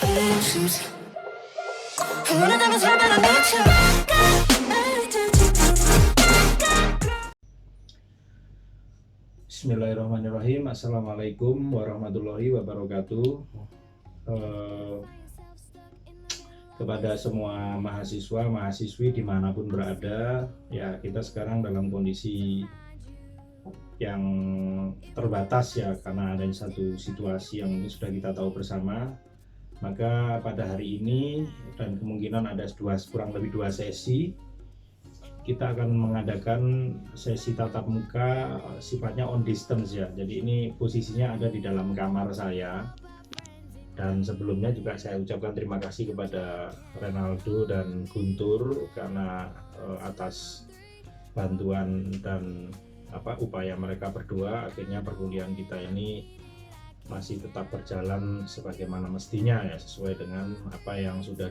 issues. And one of them is rapping on me too. Bismillahirrahmanirrahim. Assalamualaikum warahmatullahi wabarakatuh. Kepada semua mahasiswa, mahasiswi dimanapun berada, ya kita sekarang dalam kondisi yang terbatas ya, karena ada satu situasi yang sudah kita tahu bersama. Maka pada hari ini dan kemungkinan ada kurang lebih dua sesi, kita akan mengadakan sesi tatap muka sifatnya on distance ya. Jadi ini posisinya ada di dalam kamar saya. Dan sebelumnya juga saya ucapkan terima kasih kepada Renaldo dan Guntur karena atas bantuan dan upaya mereka berdua, akhirnya perkuliahan kita ini masih tetap berjalan sebagaimana mestinya ya, sesuai dengan apa yang sudah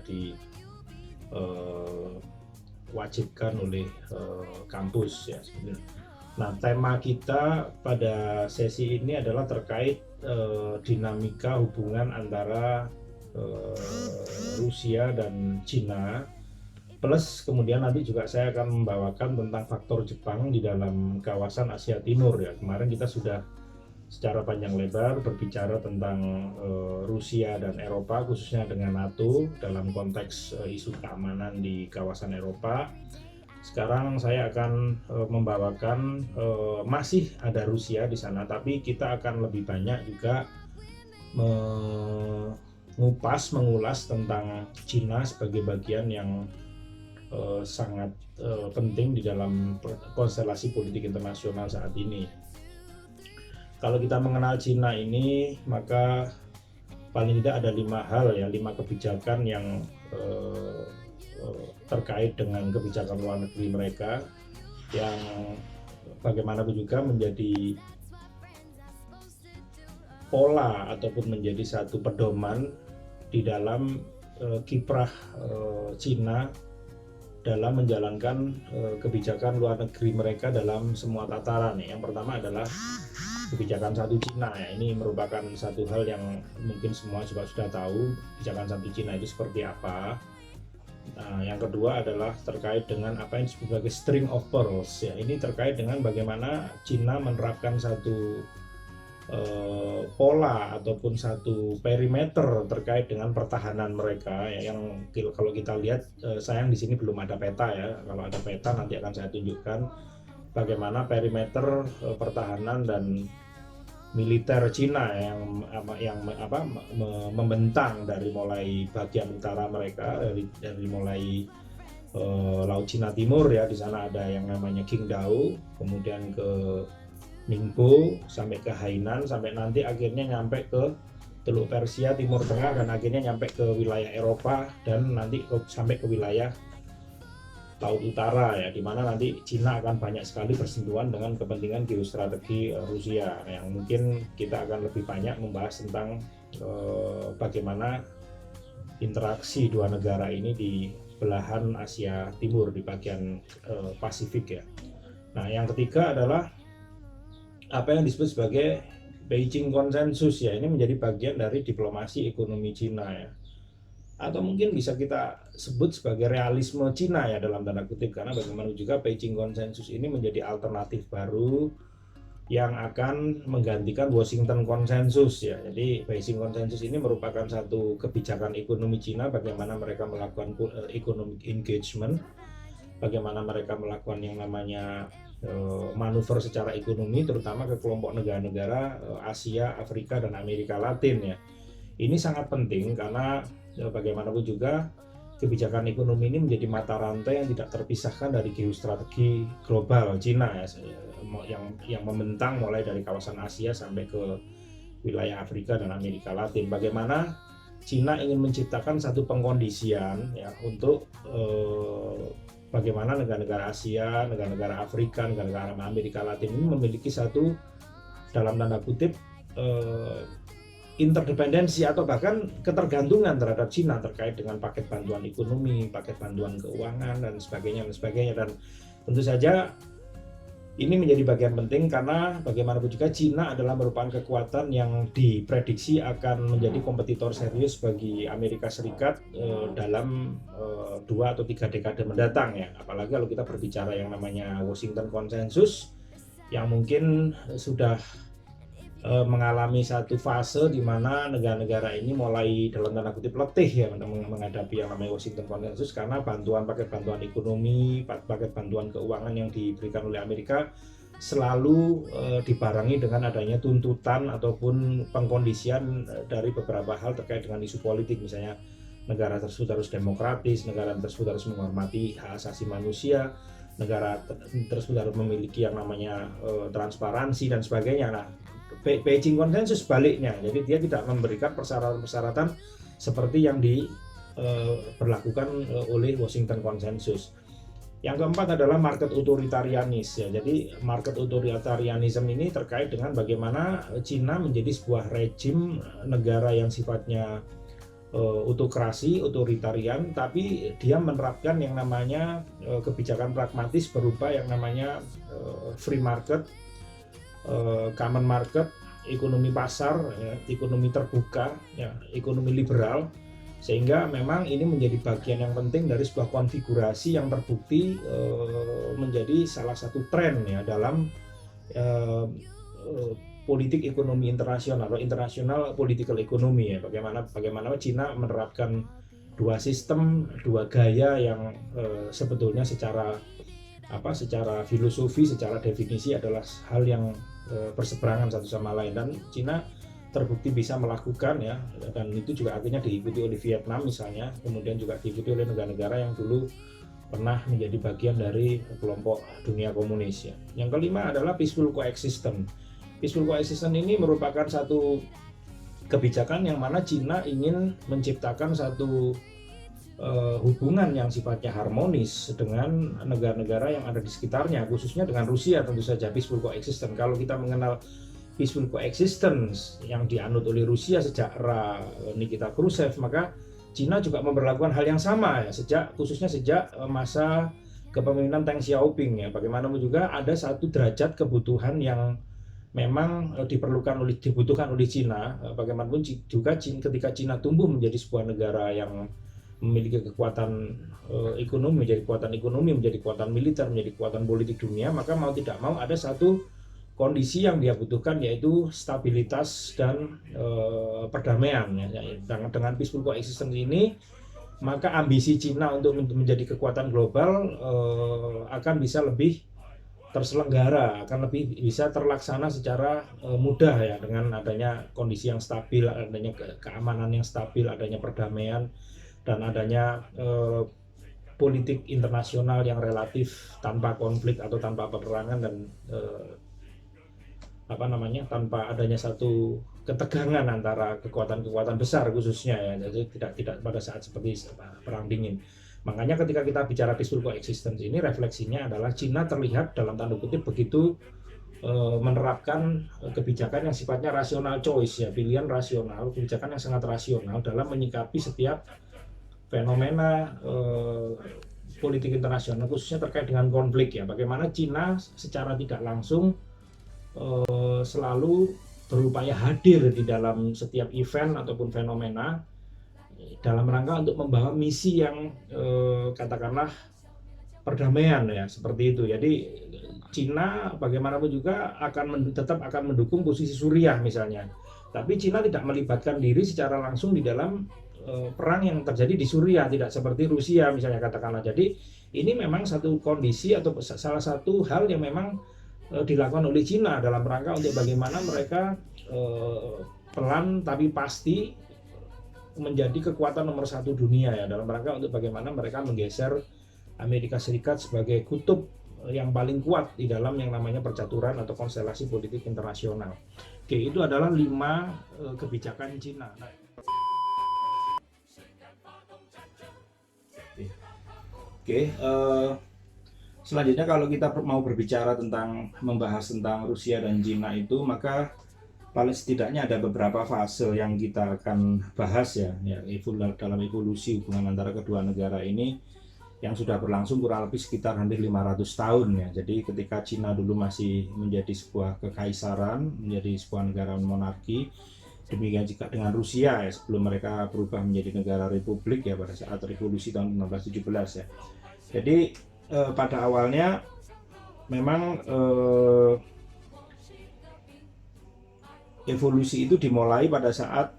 diwajibkan oleh kampus ya sebenarnya. Nah, tema kita pada sesi ini adalah terkait dinamika hubungan antara Rusia dan Cina, plus kemudian nanti juga saya akan membawakan tentang faktor Jepang di dalam kawasan Asia Timur ya. Kemarin kita sudah secara panjang lebar berbicara tentang Rusia dan Eropa, khususnya dengan NATO dalam konteks isu keamanan di kawasan Eropa. Sekarang saya akan membawakan masih ada Rusia di sana, tapi kita akan lebih banyak juga mengulas tentang Cina sebagai bagian yang sangat penting di dalam konstelasi politik internasional saat ini. Kalau kita mengenal Cina ini, maka paling tidak ada 5 hal ya, 5 kebijakan yang terkait dengan kebijakan luar negeri mereka yang bagaimanapun juga menjadi pola ataupun menjadi satu pedoman di dalam kiprah Cina dalam menjalankan kebijakan luar negeri mereka dalam semua tataran. Yang pertama adalah kebijakan satu Cina ya. Ini merupakan satu hal yang mungkin semua juga sudah tahu kebijakan satu Cina itu seperti apa. Nah, yang kedua adalah terkait dengan apa yang disebut sebagai string of pearls ya. Ini terkait dengan bagaimana Cina menerapkan satu pola ataupun satu perimeter terkait dengan pertahanan mereka ya, yang kalau kita lihat sayang di sini belum ada peta ya. Kalau ada peta nanti akan saya tunjukkan bagaimana perimeter pertahanan dan militer Cina yang membentang dari mulai bagian utara mereka, dari mulai Laut Cina Timur ya, di sana ada yang namanya Qingdao, kemudian ke Ningbo sampai ke Hainan, sampai nanti akhirnya nyampe ke Teluk Persia Timur Tengah, dan akhirnya nyampe ke wilayah Eropa dan nanti sampai ke wilayah Laut Utara ya, di mana nanti Cina akan banyak sekali bersentuhan dengan kepentingan geostrategi Rusia, yang mungkin kita akan lebih banyak membahas tentang bagaimana interaksi dua negara ini di belahan Asia Timur di bagian Pasifik ya. Nah, yang ketiga adalah apa yang disebut sebagai Beijing Consensus ya. Ini menjadi bagian dari diplomasi ekonomi Cina ya, atau mungkin bisa kita sebut sebagai realisme Cina ya dalam tanda kutip, karena bagaimana juga Beijing Consensus ini menjadi alternatif baru yang akan menggantikan Washington Consensus ya. Jadi Beijing Consensus ini merupakan satu kebijakan ekonomi Cina, bagaimana mereka melakukan economic engagement, bagaimana mereka melakukan yang namanya manuver secara ekonomi, terutama ke kelompok negara-negara Asia, Afrika, dan Amerika Latin ya. Ini sangat penting karena bagaimanapun juga kebijakan ekonomi ini menjadi mata rantai yang tidak terpisahkan dari geostrategi global Cina ya, yang membentang mulai dari kawasan Asia sampai ke wilayah Afrika dan Amerika Latin. Bagaimana Cina ingin menciptakan satu pengkondisian ya untuk bagaimana negara-negara Asia, negara-negara Afrika, negara-negara Amerika Latin ini memiliki satu dalam tanda kutip interdependensi atau bahkan ketergantungan terhadap Cina terkait dengan paket bantuan ekonomi, paket bantuan keuangan dan sebagainya. Dan tentu saja Ini menjadi bagian penting karena bagaimanapun juga Cina adalah merupakan kekuatan yang diprediksi akan menjadi kompetitor serius bagi Amerika Serikat dalam 2 atau 3 dekade mendatang ya. Apalagi kalau kita berbicara yang namanya Washington Consensus yang mungkin sudah mengalami satu fase di mana negara-negara ini mulai dalam tanda kutip letih ya menghadapi yang namanya Washington Consensus karena paket bantuan ekonomi, paket bantuan keuangan yang diberikan oleh Amerika selalu dibarengi dengan adanya tuntutan ataupun pengkondisian dari beberapa hal terkait dengan isu politik, misalnya negara tersebut harus demokratis, negara tersebut harus menghormati hak asasi manusia, negara tersebut harus memiliki yang namanya transparansi dan sebagainya. Nah, Beijing Consensus baliknya, jadi dia tidak memberikan persyaratan-persyaratan seperti yang diberlakukan oleh Washington Consensus. Yang keempat adalah market authoritarianis ya. Jadi market authoritarianism ini terkait dengan bagaimana Cina menjadi sebuah rejim negara yang sifatnya autokrasi, otoritarian, tapi dia menerapkan yang namanya kebijakan pragmatis berupa yang namanya free market, common market, ekonomi pasar, ya, ekonomi terbuka, ya, ekonomi liberal, sehingga memang ini menjadi bagian yang penting dari sebuah konfigurasi yang terbukti menjadi salah satu tren ya dalam politik ekonomi internasional atau international political economy ya. Bagaimana Cina menerapkan dua sistem, dua gaya yang sebetulnya secara filosofi, secara definisi adalah hal yang berseberangan satu sama lain, dan Cina terbukti bisa melakukan ya, dan itu juga akhirnya diikuti oleh Vietnam misalnya, kemudian juga diikuti oleh negara-negara yang dulu pernah menjadi bagian dari kelompok dunia komunis ya. Yang kelima adalah peaceful coexistence. Peaceful coexistence ini merupakan satu kebijakan yang mana Cina ingin menciptakan satu hubungan yang sifatnya harmonis dengan negara-negara yang ada di sekitarnya, khususnya dengan Rusia tentu saja. Peaceful coexistence, kalau kita mengenal peaceful coexistence yang dianut oleh Rusia sejak era Nikita Khrushchev, maka Cina juga memperlakukan hal yang sama ya, khususnya sejak masa kepemimpinan Deng Xiaoping ya. Bagaimanapun juga ada satu derajat kebutuhan yang memang dibutuhkan oleh Cina. Bagaimanapun juga ketika Cina tumbuh menjadi sebuah negara yang memiliki kekuatan ekonomi, menjadi kekuatan militer, menjadi kekuatan politik dunia, maka mau tidak mau ada satu kondisi yang dia butuhkan, yaitu stabilitas dan perdamaian ya. Dengan peaceful coexistence ini, maka ambisi Cina untuk menjadi kekuatan global akan bisa lebih terselenggara, akan lebih bisa terlaksana secara mudah ya, dengan adanya kondisi yang stabil, adanya keamanan yang stabil, adanya perdamaian, dan adanya politik internasional yang relatif tanpa konflik atau tanpa peperangan, dan tanpa adanya satu ketegangan antara kekuatan-kekuatan besar khususnya ya. Jadi tidak pada saat seperti perang dingin. Makanya ketika kita bicara peaceful coexistence ini, refleksinya adalah Cina terlihat dalam tanda kutip begitu menerapkan kebijakan yang sifatnya rasional choice ya, pilihan rasional, kebijakan yang sangat rasional dalam menyikapi setiap fenomena politik internasional, khususnya terkait dengan konflik ya. Bagaimana Cina secara tidak langsung selalu berupaya hadir di dalam setiap event ataupun fenomena dalam rangka untuk membawa misi yang katakanlah perdamaian ya, seperti itu. Jadi Cina bagaimanapun juga tetap akan mendukung posisi Suriah misalnya, tapi Cina tidak melibatkan diri secara langsung di dalam perang yang terjadi di Suriah, tidak seperti Rusia misalnya katakanlah. Jadi ini memang satu kondisi atau salah satu hal yang memang dilakukan oleh Cina dalam rangka untuk bagaimana mereka pelan tapi pasti menjadi kekuatan nomor satu dunia ya, dalam rangka untuk bagaimana mereka menggeser Amerika Serikat sebagai kutub yang paling kuat di dalam yang namanya percaturan atau konstelasi politik internasional. Oke, itu adalah 5 kebijakan Cina. Oke, selanjutnya kalau kita mau berbicara membahas tentang Rusia dan Cina itu, maka paling setidaknya ada beberapa fase yang kita akan bahas ya dalam evolusi hubungan antara kedua negara ini. yang sudah berlangsung kurang lebih sekitar hampir 500 tahun ya. Jadi ketika Cina dulu masih menjadi sebuah kekaisaran, menjadi sebuah negara monarki, demikian juga dengan Rusia ya, sebelum mereka berubah menjadi negara republik ya pada saat revolusi tahun 1917 ya. Jadi pada awalnya memang evolusi itu dimulai pada saat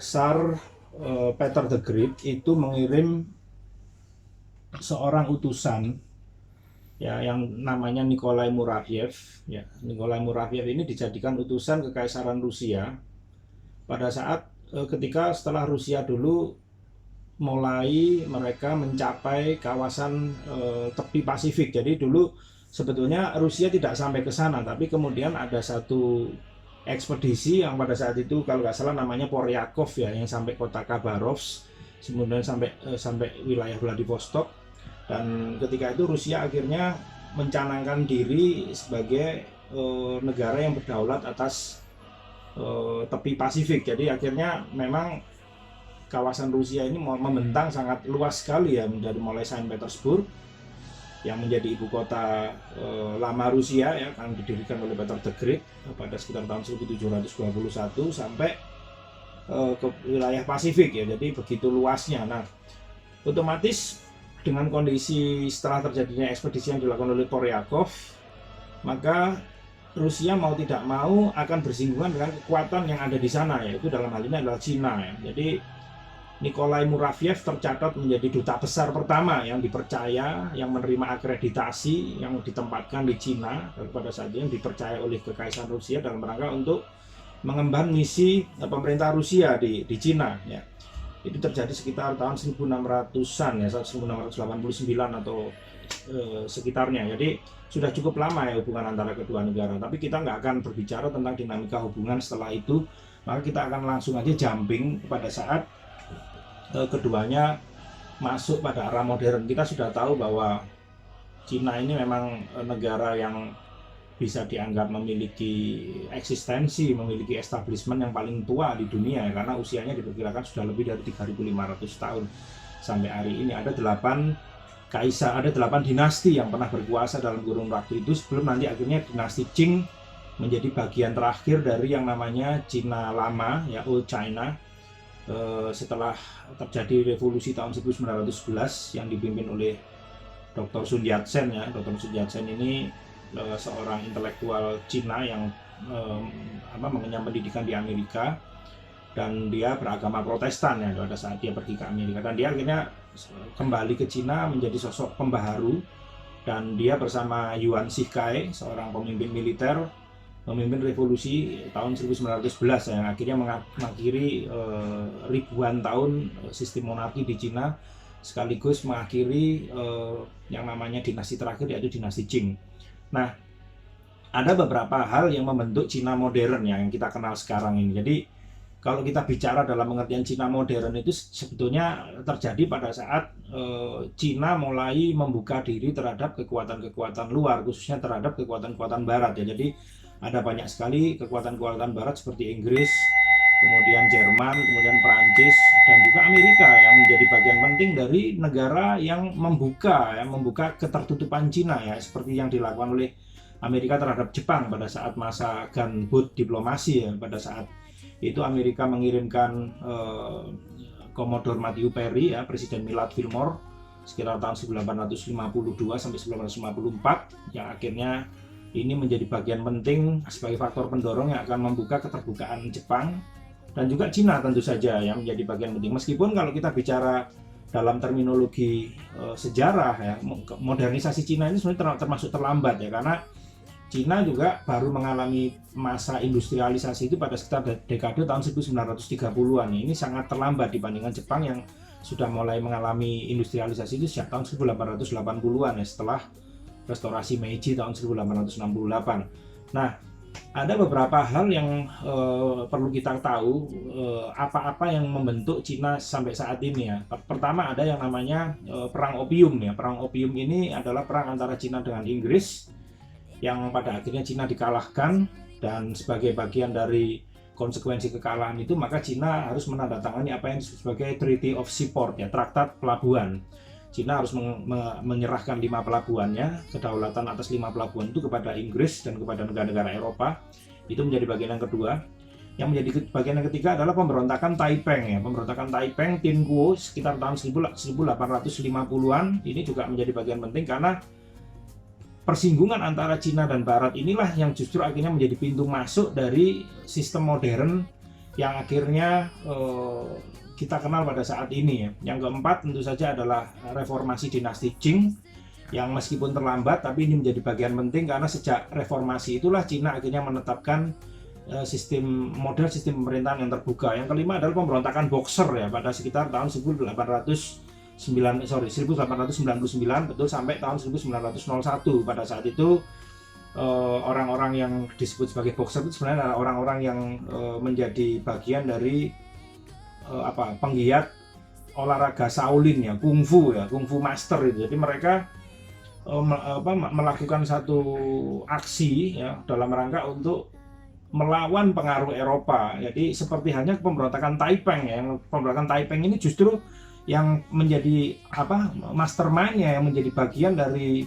Tsar Peter the Great itu mengirim seorang utusan ya yang namanya Nikolai Muraviev ya. Nikolai Muraviev ini dijadikan utusan kekaisaran Rusia pada saat ketika setelah Rusia dulu mulai mereka mencapai kawasan tepi Pasifik. Jadi dulu sebetulnya Rusia tidak sampai ke sana, tapi kemudian ada satu ekspedisi yang pada saat itu kalau nggak salah namanya Poryakov ya, yang sampai kota Khabarovsk, kemudian sampai wilayah Vladivostok, dan ketika itu Rusia akhirnya mencanangkan diri sebagai negara yang berdaulat atas tepi Pasifik. Jadi akhirnya memang kawasan Rusia ini membentang sangat luas sekali ya, dari mulai Saint Petersburg yang menjadi ibu kota lama Rusia ya, yang didirikan oleh Peter the Great pada sekitar tahun 1721 sampai ke wilayah Pasifik ya. Jadi begitu luasnya. Nah, otomatis dengan kondisi setelah terjadinya ekspedisi yang dilakukan oleh Poryakov, maka Rusia mau tidak mau akan bersinggungan dengan kekuatan yang ada di sana, yaitu dalam hal ini adalah Cina ya. Jadi Nikolai Muraviev tercatat menjadi duta besar pertama yang dipercaya, yang menerima akreditasi, yang ditempatkan di Cina pada saat itu, yang dipercaya oleh Kekaisaran Rusia dalam rangka untuk mengemban misi pemerintah Rusia di Cina ya. Itu terjadi sekitar tahun 1600-an ya, 1689 atau sekitarnya. Jadi sudah cukup lama ya hubungan antara kedua negara. Tapi kita nggak akan berbicara tentang dinamika hubungan setelah itu, maka kita akan langsung aja jumping pada saat keduanya masuk pada era modern. Kita sudah tahu bahwa Cina ini memang negara yang bisa dianggap memiliki eksistensi, memiliki establishment yang paling tua di dunia ya, karena usianya diperkirakan sudah lebih dari 3.500 tahun. Sampai hari ini ada 8 dinasti yang pernah berkuasa dalam kurun waktu itu, sebelum nanti akhirnya dinasti Qing menjadi bagian terakhir dari yang namanya Cina lama ya, Old China. Setelah terjadi revolusi tahun 1911 yang dipimpin oleh Dr. Sun Yat-sen ya. Dr. Sun Yat-sen ini seorang intelektual Cina yang mengenyam pendidikan di Amerika, dan dia beragama Protestan ya pada saat dia pergi ke Amerika, dan dia akhirnya kembali ke Cina menjadi sosok pembaharu, dan dia bersama Yuan Shikai, seorang pemimpin militer, memimpin revolusi tahun 1911 yang akhirnya mengakhiri ribuan tahun sistem monarki di Cina, sekaligus mengakhiri yang namanya dinasti terakhir, yaitu dinasti Qing. Nah, ada beberapa hal yang membentuk Cina modern yang kita kenal sekarang ini. Jadi kalau kita bicara dalam pengertian Cina modern itu sebetulnya terjadi pada saat Cina mulai membuka diri terhadap kekuatan-kekuatan luar, khususnya terhadap kekuatan-kekuatan barat ya. Jadi ada banyak sekali kekuatan-kekuatan barat seperti Inggris, kemudian Jerman, kemudian Perancis, dan juga Amerika yang menjadi bagian penting dari negara yang membuka ketertutupan Cina ya, seperti yang dilakukan oleh Amerika terhadap Jepang pada saat masa gunboat diplomasi ya. Pada saat itu Amerika mengirimkan Commodore Matthew Perry ya, Presiden Millard Fillmore sekitar tahun 1852 sampai 1954, yang akhirnya ini menjadi bagian penting sebagai faktor pendorong yang akan membuka keterbukaan Jepang dan juga Cina tentu saja yang menjadi bagian penting. Meskipun kalau kita bicara dalam terminologi sejarah ya, modernisasi Cina ini sebenarnya termasuk terlambat ya, karena Cina juga baru mengalami masa industrialisasi itu pada sekitar dekade tahun 1930-an. Ini sangat terlambat dibandingkan Jepang yang sudah mulai mengalami industrialisasi itu sejak tahun 1880-an ya, setelah restorasi Meiji tahun 1868. Nah, ada beberapa hal yang perlu kita tahu apa-apa yang membentuk Cina sampai saat ini ya. Pertama ada yang namanya perang opium ya. Perang opium ini adalah perang antara Cina dengan Inggris yang pada akhirnya Cina dikalahkan, dan sebagai bagian dari konsekuensi kekalahan itu, maka Cina harus menandatangani apa yang disebut sebagai Treaty of Seaport, ya, traktat pelabuhan. Cina harus menyerahkan 5 pelabuhannya, kedaulatan atas 5 pelabuhan itu kepada Inggris dan kepada negara-negara Eropa. Itu menjadi bagian yang kedua. Yang menjadi bagian yang ketiga adalah pemberontakan Taiping, ya. Pemberontakan Taiping, Tin Kuo, sekitar tahun 1850-an. Ini juga menjadi bagian penting karena persinggungan antara Cina dan Barat inilah yang justru akhirnya menjadi pintu masuk dari sistem modern yang akhirnya kita kenal pada saat ini, ya. Yang keempat tentu saja adalah reformasi dinasti Qing, yang meskipun terlambat tapi ini menjadi bagian penting karena sejak reformasi itulah Cina akhirnya menetapkan sistem pemerintahan yang terbuka. Yang kelima adalah pemberontakan Boxer, ya, pada sekitar tahun 1899, betul, sampai tahun 1901. Pada saat itu orang-orang yang disebut sebagai Boxer itu sebenarnya adalah orang-orang yang menjadi bagian dari penggiat olahraga Shaolin, ya, kungfu master itu. Jadi mereka melakukan satu aksi, ya, dalam rangka untuk melawan pengaruh Eropa. Jadi seperti halnya pemberontakan Taiping, ya. Yang pemberontakan Taiping ini justru yang menjadi mastermind-nya, yang menjadi bagian dari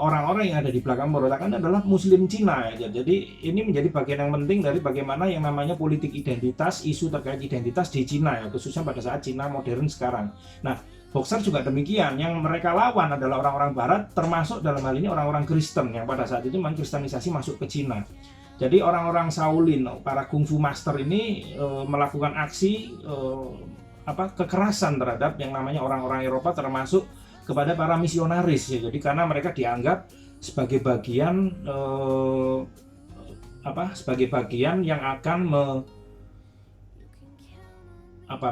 orang-orang yang ada di belakang pemberontakan adalah Muslim Cina, ya. Jadi ini menjadi bagian yang penting dari bagaimana yang namanya politik identitas, isu terkait identitas di Cina, ya, khususnya pada saat Cina modern sekarang. Nah, Boxer juga demikian, yang mereka lawan adalah orang-orang Barat, termasuk dalam hal ini orang-orang Kristen yang pada saat itu mengkristenisasi masuk ke Cina. Jadi orang-orang Shaolin, para kungfu master ini melakukan aksi kekerasan terhadap yang namanya orang-orang Eropa, termasuk kepada para misionaris, ya. Jadi karena mereka dianggap sebagai bagian yang akan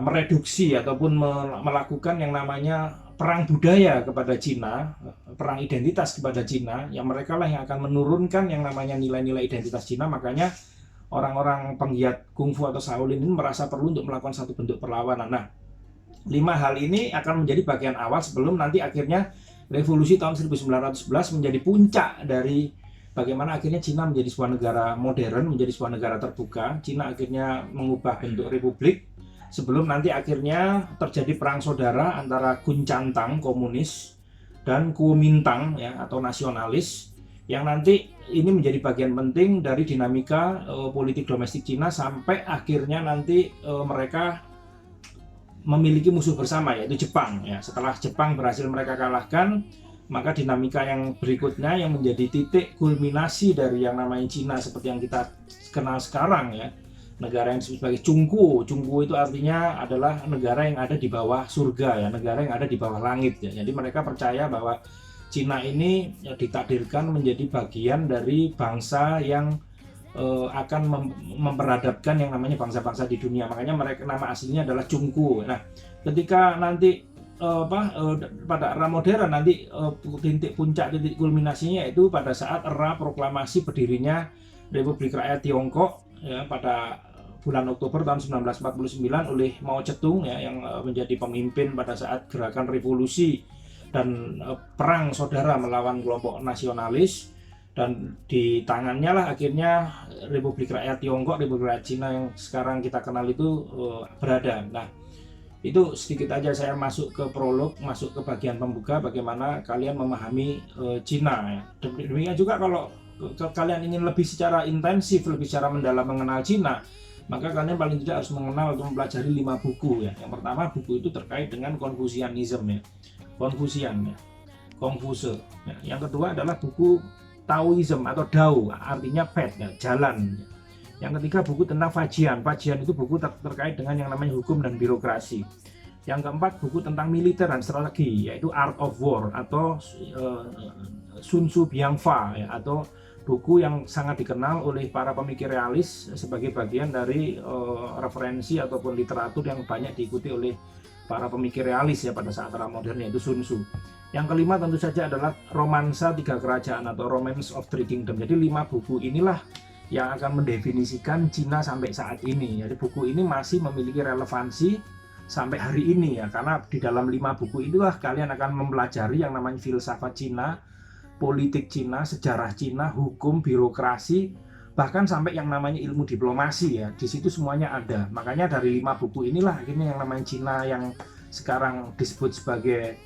mereduksi ataupun melakukan yang namanya perang budaya kepada Cina, perang identitas kepada Cina, yang mereka lah yang akan menurunkan yang namanya nilai-nilai identitas Cina. Makanya orang-orang penggiat kungfu atau Shaolin ini merasa perlu untuk melakukan satu bentuk perlawanan. Nah, 5 hal ini akan menjadi bagian awal sebelum nanti akhirnya revolusi tahun 1911 menjadi puncak dari bagaimana akhirnya Cina menjadi sebuah negara modern, menjadi sebuah negara terbuka. Cina akhirnya mengubah bentuk republik sebelum nanti akhirnya terjadi perang saudara antara Kuomintang komunis dan Kuomintang, ya, atau nasionalis, yang nanti ini menjadi bagian penting dari dinamika politik domestik Cina sampai akhirnya nanti mereka memiliki musuh bersama, yaitu Jepang, ya. Setelah Jepang berhasil mereka kalahkan, maka dinamika yang berikutnya yang menjadi titik kulminasi dari yang namanya Cina seperti yang kita kenal sekarang, ya, negara yang disebut sebagai Cungku. Cungku itu artinya adalah negara yang ada di bawah surga, ya, negara yang ada di bawah langit, ya. Jadi mereka percaya bahwa Cina ini, ya, ditakdirkan menjadi bagian dari bangsa yang akan memperadabkan yang namanya bangsa-bangsa di dunia. Makanya mereka nama aslinya adalah Cungku. Nah, ketika nanti pada era modern nanti titik kulminasinya itu pada saat era proklamasi berdirinya Republik Rakyat Tiongkok, ya, pada bulan Oktober tahun 1949 oleh Mao Zedong, ya, yang menjadi pemimpin pada saat gerakan revolusi dan perang saudara melawan kelompok nasionalis. Dan di tangannya lah akhirnya Republik Rakyat Tiongkok, Republik Rakyat Cina yang sekarang kita kenal itu berada. Nah, itu sedikit aja saya masuk ke prolog, masuk ke bagian pembuka bagaimana kalian memahami Cina, ya. Demikian juga kalau kalian ingin lebih secara intensif, lebih secara mendalam mengenal Cina, maka kalian paling tidak harus mengenal atau mempelajari 5 buku, ya. Yang pertama, buku itu terkait dengan Confucianism, ya. Confucian, ya. Confucius. Ya. Yang kedua adalah buku Taoism atau Dao, artinya path, ya, jalan. Yang ketiga, buku tentang Fajian. Fajian itu buku terkait dengan yang namanya hukum dan birokrasi. Yang keempat, buku tentang militer dan strategi, yaitu Art of War atau Sun Tzu Biangfa, ya, atau buku yang sangat dikenal oleh para pemikir realis sebagai bagian dari referensi ataupun literatur yang banyak diikuti oleh para pemikir realis, ya, pada saat era modern, yaitu Sun Tzu. Yang kelima tentu saja adalah Romansa Tiga Kerajaan atau Romance of Three Kingdoms. Jadi 5 buku inilah yang akan mendefinisikan Cina sampai saat ini. Jadi buku ini masih memiliki relevansi sampai hari ini, ya, karena di dalam 5 buku itulah kalian akan mempelajari yang namanya filsafat Cina, politik Cina, sejarah Cina, hukum, birokrasi, bahkan sampai yang namanya ilmu diplomasi ya, di situ semuanya ada. Makanya dari 5 buku inilah akhirnya yang namanya Cina yang sekarang disebut sebagai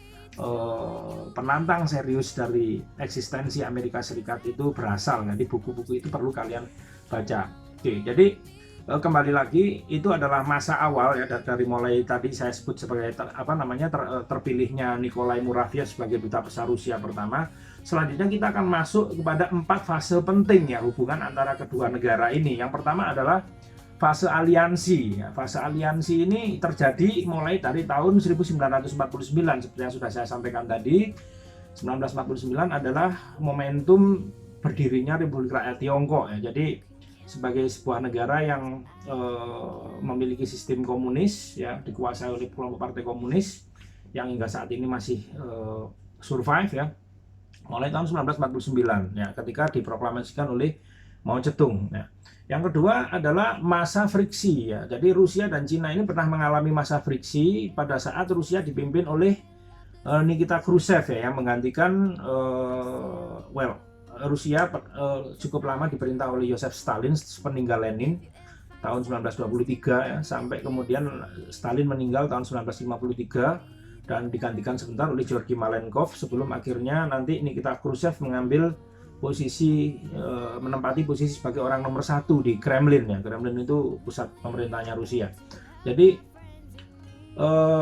penantang serius dari eksistensi Amerika Serikat itu berasal. Jadi buku-buku itu perlu kalian baca. Oke, jadi kembali lagi itu adalah masa awal ya, dari mulai tadi saya sebut sebagai terpilihnya Nikolai Muraviev sebagai duta besar Rusia pertama. Selanjutnya kita akan masuk kepada 4 fase penting ya hubungan antara kedua negara ini. Yang pertama adalah fase aliansi. Fase aliansi ini terjadi mulai dari tahun 1949 seperti yang sudah saya sampaikan tadi. 1949 adalah momentum berdirinya Republik Rakyat Tiongkok ya. Jadi sebagai sebuah negara yang memiliki sistem komunis ya, dikuasai oleh kelompok partai komunis yang hingga saat ini masih survive ya, mulai tahun 1949 ya, ketika diproklamasikan oleh Mao Zedong ya. Yang kedua adalah masa friksi ya. Jadi Rusia dan Cina ini pernah mengalami masa friksi pada saat Rusia dipimpin oleh Nikita Khrushchev ya, yang menggantikan Rusia cukup lama diperintah oleh Joseph Stalin peninggal Lenin tahun 1923 ya, sampai kemudian Stalin meninggal tahun 1953 dan digantikan sebentar oleh Georgi Malenkov sebelum akhirnya nanti Nikita Khrushchev mengambil posisi menempati posisi sebagai orang nomor 1 di Kremlin ya. Kremlin itu pusat pemerintahnya Rusia. Jadi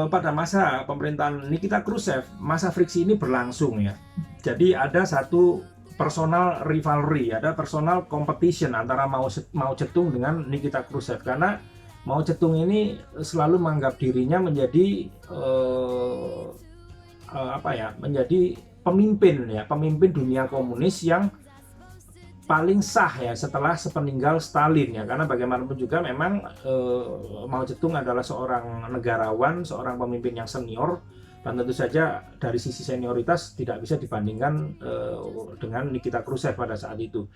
pada masa pemerintahan Nikita Khrushchev masa friksi ini berlangsung ya. Jadi ada satu personal rivalry, ada personal competition antara Mao Zedong dengan Nikita Khrushchev, karena Mao Zedong ini selalu menganggap dirinya menjadi menjadi pemimpin dunia komunis yang paling sah ya setelah sepeninggal Stalin ya, karena bagaimanapun juga memang Mao Zedong adalah seorang negarawan, seorang pemimpin yang senior, dan tentu saja dari sisi senioritas tidak bisa dibandingkan dengan Nikita Khrushchev pada saat itu.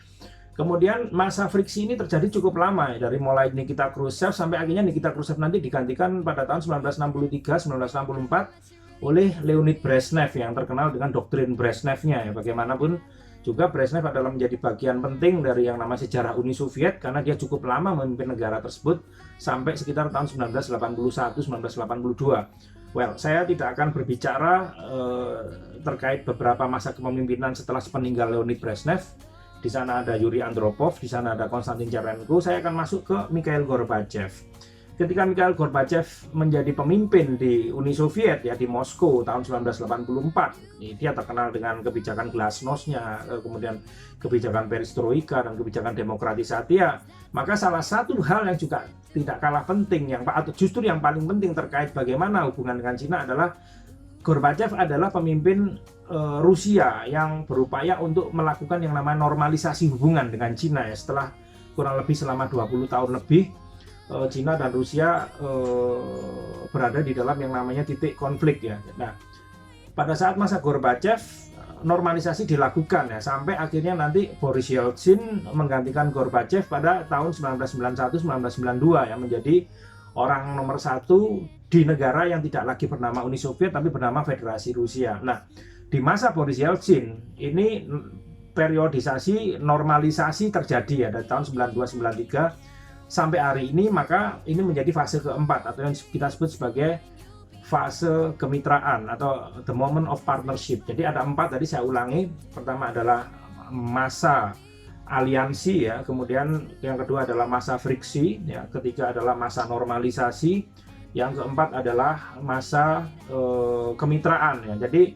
Kemudian masa friksi ini terjadi cukup lama ya, dari mulai Nikita Khrushchev sampai akhirnya Nikita Khrushchev nanti digantikan pada tahun 1963-1964 oleh Leonid Brezhnev yang terkenal dengan doktrin Brezhnevnya ya. Bagaimanapun juga Brezhnev adalah menjadi bagian penting dari yang nama sejarah Uni Soviet karena dia cukup lama memimpin negara tersebut sampai sekitar tahun 1981-1982. Well, saya tidak akan berbicara terkait beberapa masa kepemimpinan setelah sepeninggal Leonid Brezhnev. Di sana ada Yuri Andropov, di sana ada Konstantin Chernenko. Saya akan masuk ke Mikhail Gorbachev. Ketika Mikhail Gorbachev menjadi pemimpin di Uni Soviet ya, di Moskow tahun 1984, dia terkenal dengan kebijakan glasnost-nya, kemudian kebijakan perestroika dan kebijakan demokratisasi ya. Maka salah satu hal yang juga tidak kalah penting atau justru yang paling penting terkait bagaimana hubungan dengan Cina adalah Gorbachev adalah pemimpin Rusia yang berupaya untuk melakukan yang namanya normalisasi hubungan dengan Cina ya. Setelah kurang lebih selama 20 tahun lebih Cina dan Rusia berada di dalam yang namanya titik konflik ya. Nah, pada saat masa Gorbachev normalisasi dilakukan ya, sampai akhirnya nanti Boris Yeltsin menggantikan Gorbachev pada tahun 1991-1992 ya, menjadi orang nomor 1 di negara yang tidak lagi bernama Uni Soviet tapi bernama Federasi Rusia. Nah, di masa Boris Yeltsin ini periodisasi normalisasi terjadi ya dari tahun 92-93 sampai hari ini, maka ini menjadi fase keempat atau yang kita sebut sebagai fase kemitraan atau the moment of partnership. Jadi ada 4 tadi saya ulangi. Pertama adalah masa aliansi ya, kemudian yang kedua adalah masa friksi ya, ketiga adalah masa normalisasi, yang keempat adalah masa kemitraan ya. Jadi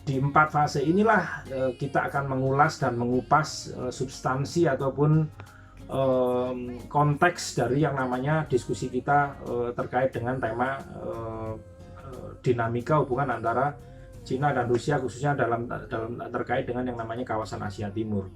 di 4 fase inilah kita akan mengulas dan mengupas substansi ataupun konteks dari yang namanya diskusi kita terkait dengan tema dinamika hubungan antara Cina dan Rusia, khususnya dalam terkait dengan yang namanya kawasan Asia Timur.